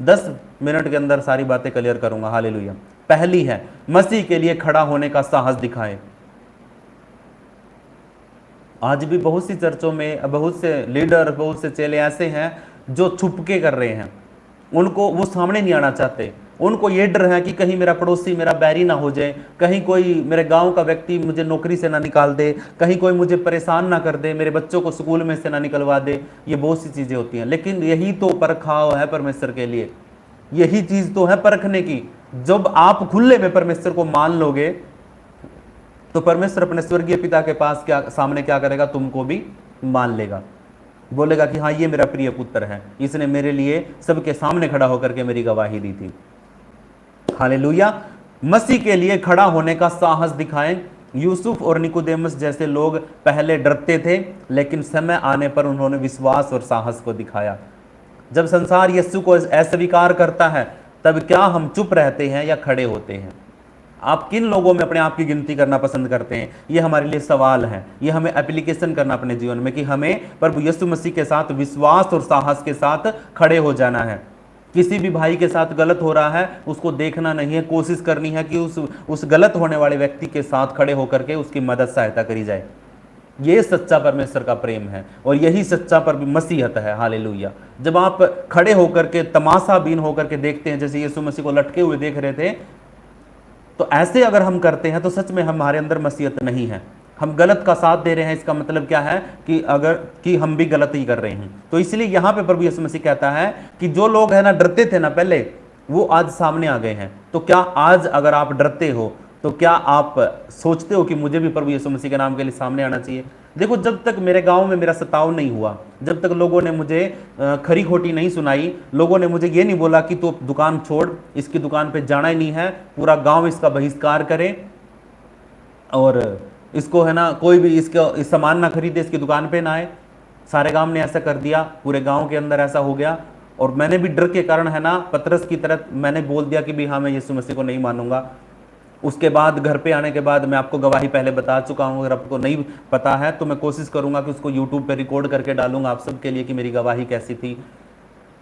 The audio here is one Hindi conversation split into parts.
10 मिनट के अंदर सारी बातें क्लियर करूंगा। हालेलुया। पहली है, मसीह के लिए खड़ा होने का साहस दिखाएं। आज भी बहुत सी चर्चों में बहुत से लीडर, बहुत से चेले ऐसे हैं जो छुपके कर रहे हैं, उनको वो सामने नहीं आना चाहते। उनको ये डर है कि कहीं मेरा पड़ोसी मेरा बैरी ना हो जाए, कहीं कोई मेरे गांव का व्यक्ति मुझे नौकरी से ना निकाल दे, कहीं कोई मुझे परेशान ना कर दे, मेरे बच्चों को स्कूल में से ना निकलवा दे। ये बहुत सी चीजें होती हैं, लेकिन यही तो परखाव है परमेश्वर के लिए। यही चीज तो है परखने की। जब आप खुले में परमेश्वर को मान लोगे तो परमेश्वर अपने स्वर्गीय पिता के पास क्या सामने क्या करेगा, तुमको भी मान लेगा। बोलेगा कि हाँ, ये मेरा प्रिय पुत्र है, इसने मेरे लिए सबके सामने खड़ा होकर के मेरी गवाही दी थी। हालेलुया। मसीह के लिए खड़ा होने का साहस दिखाएं। यूसुफ और निकोदेमस जैसे लोग पहले डरते थे, लेकिन समय आने पर उन्होंने विश्वास और साहस को दिखाया। जब संसार यीशु को अस्वीकार करता है, तब क्या हम चुप रहते हैं या खड़े होते हैं? आप किन लोगों में अपने आप की गिनती करना पसंद करते हैं? ये हमारे लिए सवाल है। ये हमें एप्लीकेशन करना अपने जीवन में कि हमें प्रभु यीशु मसीह के साथ विश्वास और साहस के साथ खड़े हो जाना है। किसी भी भाई के साथ गलत हो रहा है, उसको देखना नहीं है, कोशिश करनी है कि उस गलत होने वाले व्यक्ति के साथ खड़े होकर के उसकी मदद सहायता करी जाए। ये सच्चा परमेश्वर का प्रेम है और यही सच्चा पर मसीहत है। हालेलुया। जब आप खड़े होकर के तमाशा बीन होकर के देखते हैं, जैसे यीशु मसीह को लटके हुए देख रहे थे, तो ऐसे अगर हम करते हैं तो सच में हमारे अंदर मसीहत नहीं है। हम गलत का साथ दे रहे हैं। इसका मतलब क्या है कि हम भी गलत ही कर रहे हैं। तो इसलिए यहां पे प्रभु यीशु मसीह कहता है कि जो लोग है ना डरते थे ना पहले, वो आज सामने आ गए हैं। तो क्या आज अगर आप डरते हो तो क्या आप सोचते हो कि मुझे भी प्रभु यीशु मसीह के नाम के लिए सामने आना चाहिए? देखो, जब तक मेरे गांव में मेरा सताव नहीं हुआ, जब तक लोगों ने मुझे खरी खोटी नहीं सुनाई, लोगों ने मुझे ये नहीं बोला कि तू दुकान छोड़, इसकी दुकान पे जाना ही नहीं है, पूरा गांव इसका बहिष्कार करे और इसको है ना कोई भी इस सामान ना खरीदे, इसकी दुकान पे ना आए। सारे गांव ने ऐसा कर दिया, पूरे गांव के अंदर ऐसा हो गया। और मैंने भी डर के कारण है ना पतरस की तरह मैंने बोल दिया कि भी हाँ, मैं यीशु मसीह को नहीं मानूंगा। उसके बाद घर पे आने के बाद मैं आपको गवाही पहले बता चुका हूँ। अगर आपको नहीं पता है तो मैं कोशिश करूंगा कि उसको यूट्यूब पे रिकॉर्ड करके डालूंगा आप सबके लिए कि मेरी गवाही कैसी थी।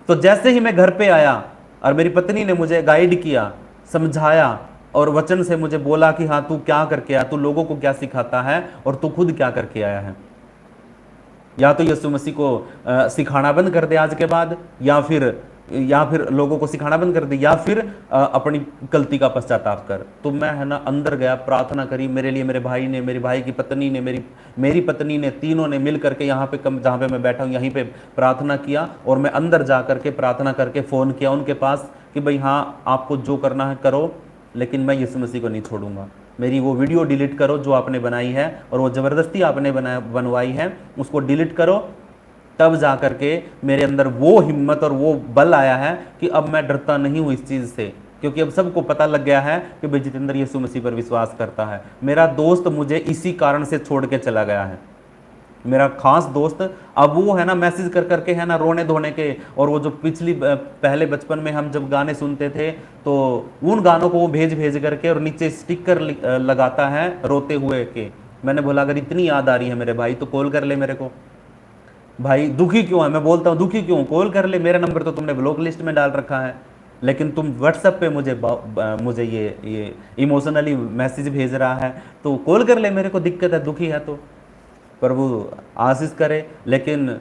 तो जैसे ही मैं घर पे आया और मेरी पत्नी ने मुझे गाइड किया, समझाया और वचन से मुझे बोला कि हाँ, तू क्या करके आया, तू लोगों को क्या सिखाता है और तू खुद क्या करके आया है। या तो यीशु मसीह को सिखाना बंद कर दे आज के बाद, या फिर लोगों को सिखाना बंद कर दे, या फिर अपनी गलती का पश्चाताप कर। तो मैं है ना अंदर गया, प्रार्थना करी। मेरे लिए मेरे भाई ने, मेरे भाई की पत्नी ने, मेरी पत्नी ने, तीनों ने मिल करके यहाँ पे जहाँ पे मैं बैठा हूँ यहीं पे प्रार्थना किया। और मैं अंदर जा करके प्रार्थना करके फ़ोन किया उनके पास कि भाई हाँ, आपको जो करना है करो, लेकिन मैं यीशु मसीह को नहीं छोड़ूंगा। मेरी वो वीडियो डिलीट करो जो आपने बनाई है और वो ज़बरदस्ती आपने बनवाई है, उसको डिलीट करो। तब जा करके मेरे अंदर वो हिम्मत और वो बल आया है कि अब मैं डरता नहीं हूँ इस चीज़ से, क्योंकि अब सबको पता लग गया है कि भाई जितेंद्र यीशु मसीह पर विश्वास करता है। मेरा दोस्त मुझे इसी कारण से छोड़ के चला गया है, मेरा खास दोस्त। अब वो है ना मैसेज कर करके है ना रोने धोने के, और वो जो पहले बचपन में हम जब गाने सुनते थे तो उन गानों को वो भेज करके और नीचे स्टिकर लगाता है रोते हुए के। मैंने बोला अगर इतनी याद आ रही है मेरे भाई तो कॉल कर ले मेरे को। भाई दुखी क्यों है? मैं बोलता हूँ दुखी क्यों, कॉल कर ले। मेरा नंबर तो तुमने ब्लॉक लिस्ट में डाल रखा है, लेकिन तुम व्हाट्सएप पे मुझे ये इमोशनली मैसेज भेज रहा है, तो कॉल कर ले मेरे को। दिक्कत है, दुखी है तो प्रभु आशीष करे। लेकिन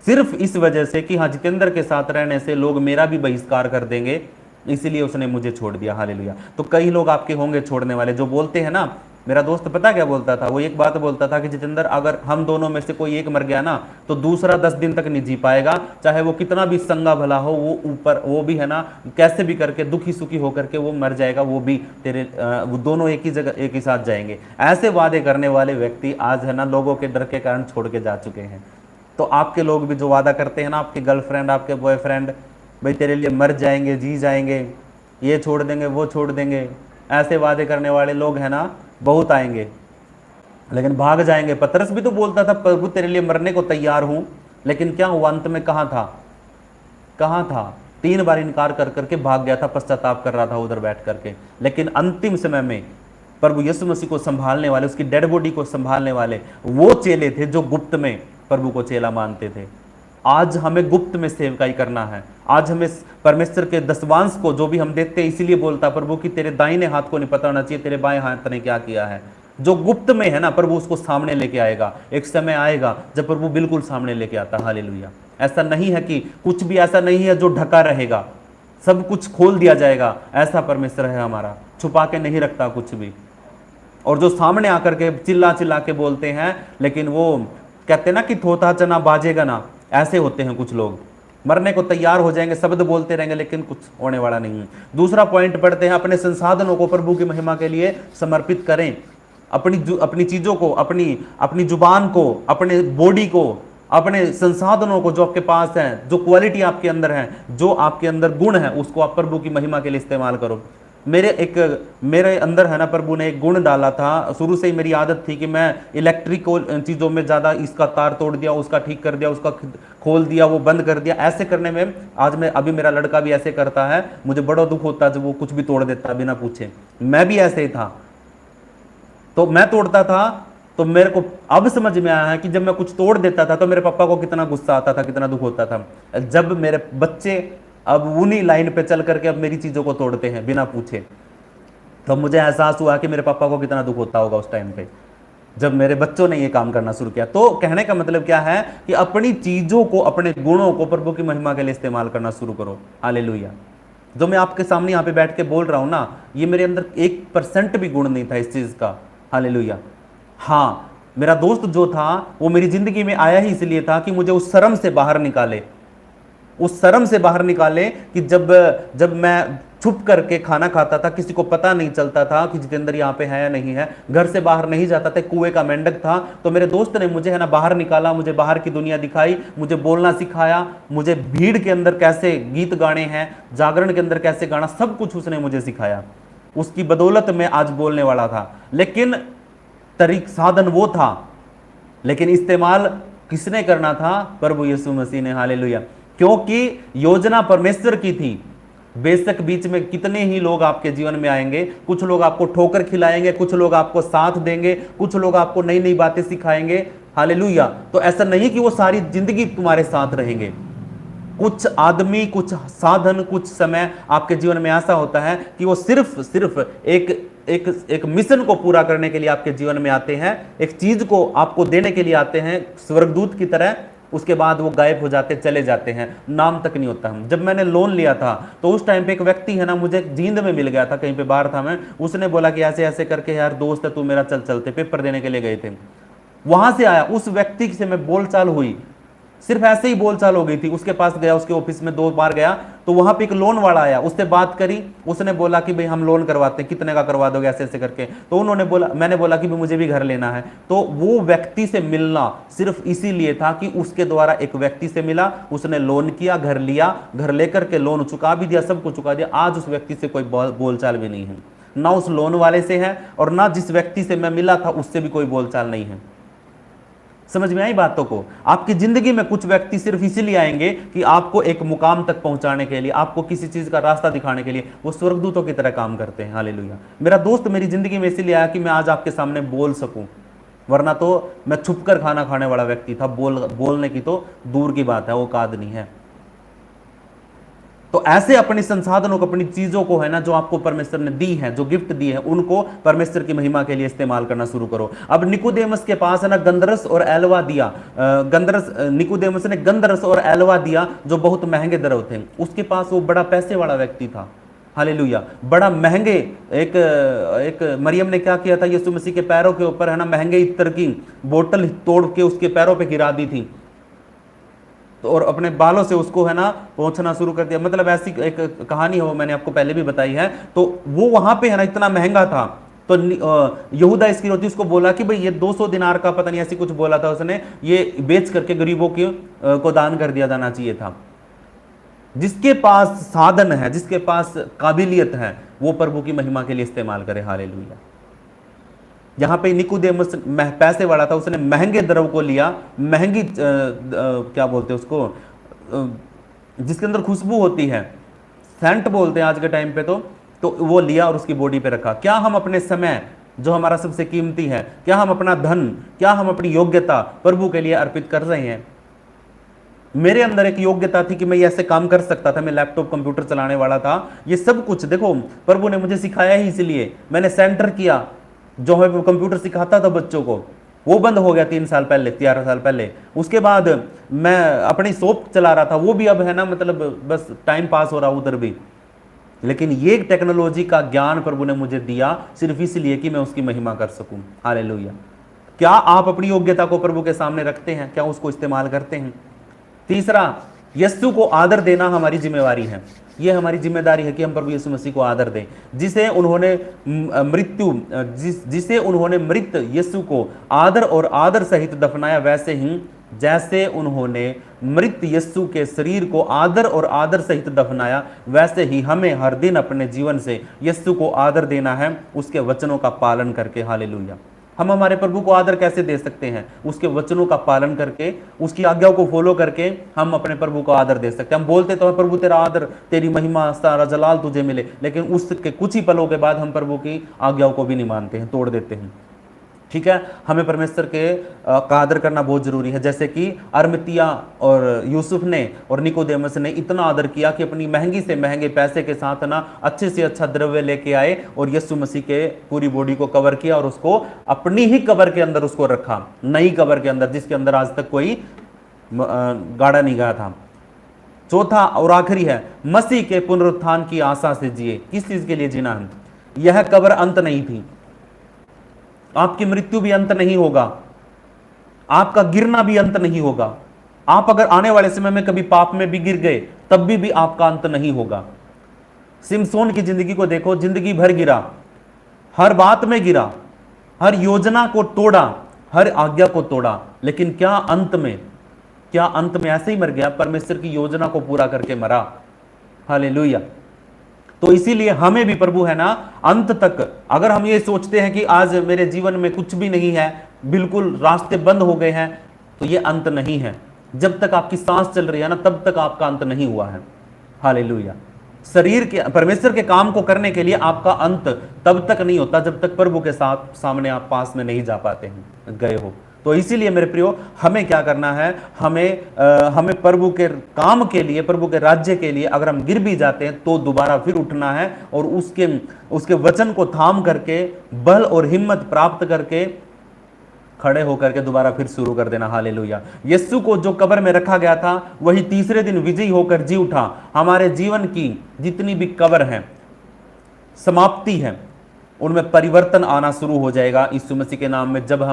सिर्फ इस वजह से कि हाँ, जितेंद्र के साथ रहने से लोग मेरा भी बहिष्कार कर देंगे, इसीलिए उसने मुझे छोड़ दिया। हालेलुया। तो कई लोग आपके होंगे छोड़ने वाले, जो बोलते हैं ना। मेरा दोस्त पता क्या बोलता था? वो एक बात बोलता था कि जितेंद्र, अगर हम दोनों में से कोई एक मर गया ना तो दूसरा 10 दिन तक नहीं जी पाएगा, चाहे वो कितना भी संगा भला हो। वो भी है ना कैसे भी करके दुखी सुखी होकर के वो मर जाएगा, वो भी वो दोनों एक ही जगह एक ही साथ जाएंगे। ऐसे वादे करने वाले व्यक्ति आज है ना लोगों के डर के कारण छोड़ के जा चुके हैं। तो आपके लोग भी जो वादा करते हैं ना, आपके गर्लफ्रेंड, आपके बॉयफ्रेंड, भाई तेरे लिए मर जाएंगे, जी जाएंगे, ये छोड़ देंगे, वो छोड़ देंगे, ऐसे वादे करने वाले लोग है ना बहुत आएंगे, लेकिन भाग जाएंगे। पतरस भी तो बोलता था प्रभु तेरे लिए मरने को तैयार हूं, लेकिन क्या हुआ अंत में? कहां था? 3 बार इनकार कर करके भाग गया था, पश्चाताप कर रहा था उधर बैठ करके। लेकिन अंतिम समय में प्रभु यीशु मसीह को संभालने वाले, उसकी डेड बॉडी को संभालने वाले वो चेले थे जो गुप्त में प्रभु को चेला मानते थे। आज हमें गुप्त में सेवकाई करना है। आज हमें परमेश्वर के दसवांश को जो भी हम देते हैं, इसीलिए बोलता प्रभु कि तेरे दाहिने हाथ को नहीं पता होना चाहिए तेरे बाएं हाथ ने क्या किया है। जो गुप्त में है ना, प्रभु उसको सामने लेके आएगा। एक समय आएगा जब प्रभु बिल्कुल सामने लेके आता। हालेलुया। ऐसा नहीं है कि कुछ भी ऐसा नहीं है जो ढका रहेगा, सब कुछ खोल दिया जाएगा। ऐसा परमेश्वर है हमारा, छुपा के नहीं रखता कुछ भी। और जो सामने आकर के चिल्ला चिल्ला के बोलते हैं, लेकिन वो कहते हैं ना कि थोथा चना बाजेगा ना, ऐसे होते हैं कुछ लोग। मरने को तैयार हो जाएंगे, शब्द बोलते रहेंगे, लेकिन कुछ होने वाला नहीं है। दूसरा पॉइंट पढ़ते हैं, अपने संसाधनों को प्रभु की महिमा के लिए समर्पित करें। अपनी चीजों को, अपनी जुबान को, अपने बॉडी को, अपने संसाधनों को जो आपके पास है, जो क्वालिटी आपके अंदर है, जो आपके अंदर गुण है, उसको आप प्रभु की महिमा के लिए इस्तेमाल करो। मेरे अंदर है ना, प्रभु ने एक गुण डाला था। शुरू से ही मेरी आदत थी कि मैं इलेक्ट्रिकल चीज़ों में ज़्यादा, इसका तार तोड़ दिया, उसका ठीक कर दिया, उसका खोल दिया, वो बंद कर दिया, ऐसे करने में आज अभी मेरा लड़का भी ऐसे करता है। मुझे बड़ा दुख होता है जब वो कुछ भी तोड़ देता बिना पूछे। मैं भी ऐसे ही था, तो मैं तोड़ता था। तो मेरे को अब समझ में आया है कि जब मैं कुछ तोड़ देता था तो मेरे पापा को कितना गुस्सा आता था, कितना दुख होता था। जब मेरे बच्चे अब उन्हीं लाइन पे चल करके अब मेरी चीजों को तोड़ते हैं बिना पूछे, तो मुझे एहसास हुआ कि मेरे पापा को कितना दुख होता होगा उस टाइम पे जब मेरे बच्चों ने ये काम करना शुरू किया। तो कहने का मतलब क्या है कि अपनी चीजों को, अपने गुणों को प्रभु की महिमा के लिए इस्तेमाल करना शुरू करो। हालेलुया। जो मैं आपके सामने यहाँ पे बैठ के बोल रहा हूं ना, ये मेरे अंदर 1% भी गुण नहीं था इस चीज का। हालेलुया। हाँ, मेरा दोस्त जो था वो मेरी जिंदगी में आया ही इसलिए था कि मुझे उस शर्म से बाहर निकाले, उस शर्म से बाहर निकाले कि जब मैं छुप करके खाना खाता था, किसी को पता नहीं चलता था कि जितेंद्र यहाँ पे है या नहीं है, घर से बाहर नहीं जाता था, कुएं का मेंढक था। तो मेरे दोस्त ने मुझे है ना बाहर निकाला, मुझे बाहर की दुनिया दिखाई, मुझे बोलना सिखाया, मुझे भीड़ के अंदर कैसे गीत गाने हैं, जागरण के अंदर कैसे गाना, सब कुछ उसने मुझे सिखाया। उसकी बदौलत में आज बोलने वाला था। लेकिन साधन वो था, लेकिन इस्तेमाल किसने करना था? प्रभु यीशु मसीह ने। हालेलुया। क्योंकि योजना परमेश्वर की थी। बेशक बीच में कितने ही लोग आपके जीवन में आएंगे, कुछ लोग आपको ठोकर खिलाएंगे, कुछ लोग आपको साथ देंगे, कुछ लोग आपको नई नई बातें सिखाएंगे। हालेलुया। तो ऐसा नहीं कि वो सारी जिंदगी तुम्हारे साथ रहेंगे। कुछ आदमी, कुछ साधन, कुछ समय आपके जीवन में ऐसा होता है कि वो सिर्फ एक मिशन को पूरा करने के लिए आपके जीवन में आते हैं, एक चीज को आपको देने के लिए आते हैं स्वर्गदूत की तरह। उसके बाद वो गायब हो जाते, चले जाते हैं, नाम तक नहीं होता। जब मैंने लोन लिया था तो उस टाइम पे एक व्यक्ति है ना, मुझे जींद में मिल गया था, कहीं पे बाहर था मैं, उसने बोला कि ऐसे ऐसे करके यार दोस्त है तू मेरा, चल चलते, पेपर देने के लिए गए थे। वहां से आया, उस व्यक्ति से मैं बोलचाल हुई, सिर्फ ऐसे ही बोलचाल हो गई थी। उसके पास गया, उसके ऑफिस में 2 बार गया, तो वहां पे एक लोन वाला आया, उससे बात करी, उसने बोला कि भाई हम लोन करवाते हैं, कितने का करवा दोगे, ऐसे ऐसे करके। तो मैंने बोला कि मुझे भी घर लेना है। तो वो व्यक्ति से मिलना सिर्फ इसीलिए था कि उसके द्वारा एक व्यक्ति से मिला, उसने लोन किया, घर लिया, घर लेकर के लोन चुका भी दिया, सब कुछ चुका दिया। आज उस व्यक्ति से कोई बोलचाल भी नहीं है, ना उस लोन वाले से है, और ना जिस व्यक्ति से मैं मिला था उससे भी कोई बोलचाल नहीं है। समझ में आई बातों को? आपकी जिंदगी में कुछ व्यक्ति सिर्फ इसीलिए आएंगे कि आपको एक मुकाम तक पहुंचाने के लिए, आपको किसी चीज का रास्ता दिखाने के लिए। वो स्वर्गदूतों की तरह काम करते हैं। हालेलुया। मेरा दोस्त मेरी जिंदगी में इसीलिए आया कि मैं आज आपके सामने बोल सकूं, वरना तो मैं छुपकर खाना खाने वाला व्यक्ति था। बोलने की तो दूर की बात है, औकात नहीं है। तो ऐसे अपने संसाधनों को, अपनी चीजों को है ना, जो आपको परमेश्वर ने दी है, जो गिफ्ट दी है, उनको परमेश्वर की महिमा के लिए इस्तेमाल करना शुरू करो। अब निकोदेमस के पास है ना गंधरस और एलवा दिया। निकोदेमस ने गंधरस और एलवा दिया जो बहुत महंगे द्रव थे। उसके पास वो बड़ा पैसे वाला व्यक्ति था। हालेलुया। बड़ा महंगे, एक मरियम ने क्या किया था, यीशु मसीह के पैरों के ऊपर है ना महंगे इत्र की बोतल तोड़ के उसके पैरों पे गिरा दी थी, तो और अपने बालों से उसको है ना पोंछना शुरू कर दिया। मतलब ऐसी एक कहानी है, वो मैंने आपको पहले भी बताई है। तो वो वहां पे है ना इतना महंगा था, तो यहूदा इस्करियोती उसको बोला कि भाई ये 200 दिनार का, पता नहीं ऐसी कुछ बोला था उसने, ये बेच करके गरीबों को दान कर दिया जाना चाहिए था। जिसके पास साधन है, जिसके पास काबिलियत है, वो प्रभु की महिमा के लिए इस्तेमाल करे। हालेलुया। यहां पे निकोदेमस पैसे वाला था, उसने महंगे द्रव को लिया, महंगी क्या बोलते हैं उसको, जिसके अंदर खुशबू होती है, सेंट बोलते हैं आज के टाइम पे। तो वो लिया और उसकी बॉडी पे रखा। क्या हम अपने समय, जो हमारा सबसे कीमती है, क्या हम अपना धन, क्या हम अपनी योग्यता प्रभु के लिए अर्पित कर रहे हैं? मेरे अंदर एक योग्यता थी कि मैं ये ऐसे काम कर सकता था, मैं लैपटॉप कंप्यूटर चलाने वाला था। ये सब कुछ देखो प्रभु ने मुझे सिखाया ही, इसलिए मैंने सेंटर किया जो है कंप्यूटर सिखाता था बच्चों को, वो बंद हो गया 3 साल पहले, 4 साल पहले। उसके बाद मैं अपनी शॉप चला रहा था, वो भी अब है ना मतलब बस टाइम पास हो रहा उधर भी। लेकिन ये टेक्नोलॉजी का ज्ञान प्रभु ने मुझे दिया सिर्फ इसलिए कि मैं उसकी महिमा कर सकूं। हालेलुया। क्या आप अपनी योग्यता को प्रभु के सामने रखते हैं? क्या उसको इस्तेमाल करते हैं? तीसरा, यीशु को आदर देना हमारी जिम्मेवारी है। यह हमारी जिम्मेदारी है कि हम प्रभु यीशु मसीह को आदर दें, जिसे उन्होंने जिसे उन्होंने मृत यीशु को आदर और आदर सहित दफनाया, वैसे ही जैसे उन्होंने मृत यीशु के शरीर को आदर और आदर सहित दफनाया, वैसे ही हमें हर दिन अपने जीवन से यीशु को आदर देना है, उसके वचनों का पालन करके। हालेलुया। हम हमारे प्रभु को आदर कैसे दे सकते हैं? उसके वचनों का पालन करके, उसकी आज्ञाओं को फॉलो करके हम अपने प्रभु को आदर दे सकते हैं। हम बोलते तो है प्रभु तेरा आदर, तेरी महिमा, सारा जलाल तुझे मिले, लेकिन उसके कुछ ही पलों के बाद हम प्रभु की आज्ञाओं को भी नहीं मानते हैं, तोड़ देते हैं। ठीक है, हमें परमेश्वर के का आदर करना बहुत जरूरी है। जैसे कि अरमतिया और यूसुफ ने और निकोदेमस ने इतना आदर किया कि अपनी महंगी से महंगे पैसे के साथ ना अच्छे से अच्छा द्रव्य लेके आए और यीशु मसीह के पूरी बॉडी को कवर किया और उसको अपनी ही कबर के अंदर उसको रखा, नई कबर के अंदर, जिसके अंदर आज तक कोई गाड़ा नहीं गया था। चौथा और आखिरी है, मसीह के पुनरुत्थान की आशा से जिए। किस चीज के लिए जीना है? यह कबर अंत नहीं थी, आपकी मृत्यु भी अंत नहीं होगा, आपका गिरना भी अंत नहीं होगा। आप अगर आने वाले समय में कभी पाप में भी गिर गए तब भी आपका अंत नहीं होगा। सिमसोन की जिंदगी को देखो, जिंदगी भर गिरा, हर बात में गिरा, हर योजना को तोड़ा, हर आज्ञा को तोड़ा, लेकिन क्या अंत में ऐसे ही मर गया? परमेश्वर की योजना को पूरा करके मरा। हालेलुया। तो इसीलिए हमें भी प्रभु है ना अंत तक, अगर हम ये सोचते हैं कि आज मेरे जीवन में कुछ भी नहीं है, बिल्कुल रास्ते बंद हो गए हैं, तो ये अंत नहीं है। जब तक आपकी सांस चल रही है ना, तब तक आपका अंत नहीं हुआ है। हालेलुया। शरीर के परमेश्वर के काम को करने के लिए आपका अंत तब तक नहीं होता जब तक प्रभु के साथ सामने आप पास में नहीं जा पाते हैं, गए हो। तो इसीलिए मेरे प्रियो, हमें क्या करना है? हमें प्रभु के काम के लिए, प्रभु के राज्य के लिए अगर हम गिर भी जाते हैं तो दोबारा फिर उठना है और उसके वचन को थाम करके, बल और हिम्मत प्राप्त करके, खड़े होकर के दोबारा फिर शुरू कर देना। हालेलुया। यीशु को जो कब्र में रखा गया था वही तीसरे दिन विजयी होकर जी उठा। हमारे जीवन की जितनी भी कब्र है, समाप्ति है, उनमें परिवर्तन आना शुरू हो जाएगा यीशु मसीह के नाम में। जब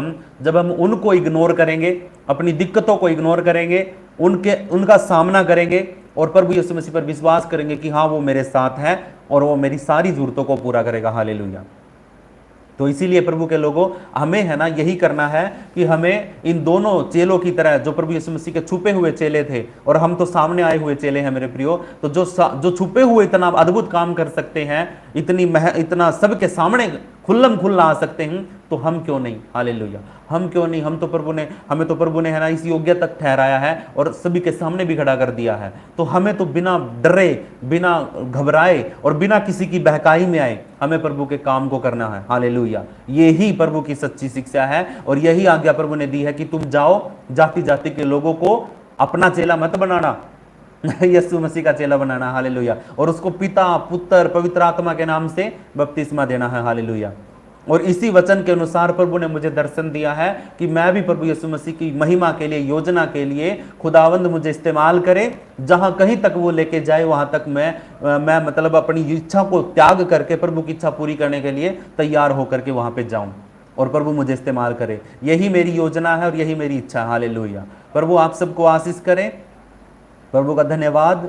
हम उनको इग्नोर करेंगे, अपनी दिक्कतों को इग्नोर करेंगे, उनका सामना करेंगे और प्रभु यीशु मसीह पर विश्वास करेंगे कि हाँ वो मेरे साथ है और वो मेरी सारी जरूरतों को पूरा करेगा। हालेलुया। तो इसीलिए प्रभु के लोगों, हमें है ना यही करना है कि हमें इन दोनों चेलों की तरह, जो प्रभु यीशु मसीह के छुपे हुए चेले थे और हम तो सामने आए हुए चेले हैं मेरे प्रियो, तो जो छुपे हुए इतना अद्भुत काम कर सकते हैं, इतना सबके सामने खुल्लम खुल्ला आ सकते हैं, तो हम क्यों नहीं? हालेलुया। हम क्यों नहीं? हमें तो प्रभु ने है ना इस योग्य तक ठहराया है और सभी के सामने भी खड़ा कर दिया है। तो हमें तो बिना डरे, बिना घबराए और बिना किसी की बहकाई में आए हमें प्रभु के काम को करना है। हालेलुया। यही प्रभु की सच्ची शिक्षा है और यही आज्ञा प्रभु ने दी है कि तुम जाओ, जाति जाति के लोगों को अपना चेला मत बनाना, यीशु मसीह का चेला बनाना। हालेलुया। और उसको पिता, पुत्र, पवित्र आत्मा के नाम से बपतिस्मा देना है। हालेलुया। और इसी वचन के अनुसार प्रभु ने मुझे दर्शन दिया है कि मैं भी प्रभु यीशु मसीह की महिमा के लिए, योजना के लिए खुदावंद मुझे इस्तेमाल करे। जहां कहीं तक वो लेके जाए वहां तक मैं मतलब अपनी इच्छा को त्याग करके प्रभु की इच्छा पूरी करने के लिए तैयार होकर के वहां पे जाऊं और प्रभु मुझे इस्तेमाल करे। यही मेरी योजना है और यही मेरी इच्छा है। हालेलुया। प्रभु आप सबको आशीष करे। प्रभु का धन्यवाद।